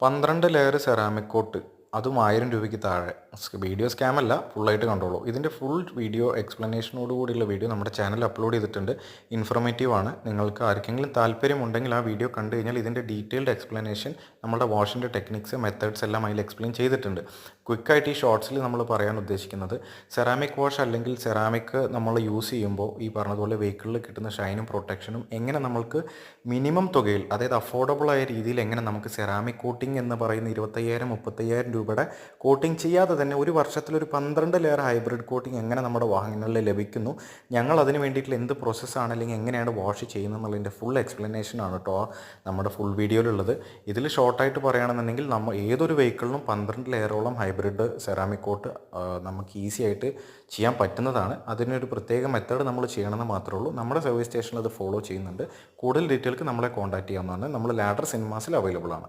12 layer ceramic coat, അതും 1000 രൂപയ്ക്ക് താഴെ. വീഡിയോ സ്കാമല്ല, ഫുള്ളായിട്ട് കണ്ടോളൂ. ഇതിൻ്റെ ഫുൾ വീഡിയോ എക്സ്പ്ലനേഷനോട് കൂടിയുള്ള വീഡിയോ നമ്മുടെ ചാനലിൽ അപ്ലോഡ് ചെയ്തിട്ടുണ്ട്. ഇൻഫോർമേറ്റീവാണ്. നിങ്ങൾക്ക് ആർക്കെങ്കിലും താല്പര്യമുണ്ടെങ്കിൽ ആ വീഡിയോ കണ്ടു കഴിഞ്ഞാൽ ഇതിൻ്റെ ഡീറ്റെയിൽഡ് എക്സ്പ്ലനേഷൻ, നമ്മുടെ വാഷിൻ്റെ ടെക്നിക്സ്, മെത്തേഡ്സ് എല്ലാം അതിൽ എക്സ്പ്ലെയിൻ ചെയ്തിട്ടുണ്ട്. ക്വിക്കായിട്ട് ഈ ഷോർട്സിൽ നമ്മൾ പറയാൻ ഉദ്ദേശിക്കുന്നത്, സെറാമിക് വാഷ് അല്ലെങ്കിൽ സെറാമിക് നമ്മൾ യൂസ് ചെയ്യുമ്പോൾ ഈ പറഞ്ഞതുപോലെ വെഹിക്കിളിൽ കിട്ടുന്ന ഷൈനും പ്രൊട്ടക്ഷനും എങ്ങനെ നമ്മൾക്ക് മിനിമം തുകയിൽ, അതായത് അഫോർഡബിളായ രീതിയിൽ എങ്ങനെ നമുക്ക് സെറാമിക് കോട്ടിംഗ് എന്ന് പറയുന്ന 25,000-35,000 രൂപയുടെ കോട്ടിംഗ് ചെയ്യാതെ തന്നെ ഒരു വർഷത്തിലൊരു 12 ലെയർ ഹൈബ്രിഡ് കോട്ടിംഗ് എങ്ങനെ നമ്മുടെ വാഹനങ്ങളിൽ ലഭിക്കുന്നു, ഞങ്ങൾ അതിന് വേണ്ടിയിട്ടുള്ള എന്ത് പ്രോസസ്സാണ് അല്ലെങ്കിൽ എങ്ങനെയാണ് വാഷ് ചെയ്യുന്നത് എന്നുള്ളതിൻ്റെ ഫുൾ എക്സ്പ്ലനേഷനാണ് കേട്ടോ നമ്മുടെ ഫുൾ വീഡിയോയിലുള്ളത്. ഇതിൽ ഷോർട്ടായിട്ട് പറയുകയാണെന്നുണ്ടെങ്കിൽ ഏതൊരു വെഹിക്കിളിനും 12 ലെയറോളം ഹൈബ്രിഡ് സെറാമിക് കോട്ട് നമുക്ക് ഈസി ആയിട്ട് ചെയ്യാൻ പറ്റുന്നതാണ്. അതിനൊരു പ്രത്യേക മെത്തേഡ് നമ്മൾ ചെയ്യണമെന്ന് മാത്രമേ ഉള്ളൂ. നമ്മുടെ സർവീസ് സ്റ്റേഷനിൽ അത് ഫോളോ ചെയ്യുന്നുണ്ട്. കൂടുതൽ ഡീറ്റെയിൽക്ക് നമ്മളെ കോൺടാക്ട് ചെയ്യാവുന്നതാണ്. നമ്മൾ ലാഡർ സിനിമാസിൽ അവൈലബിൾ ആണ്.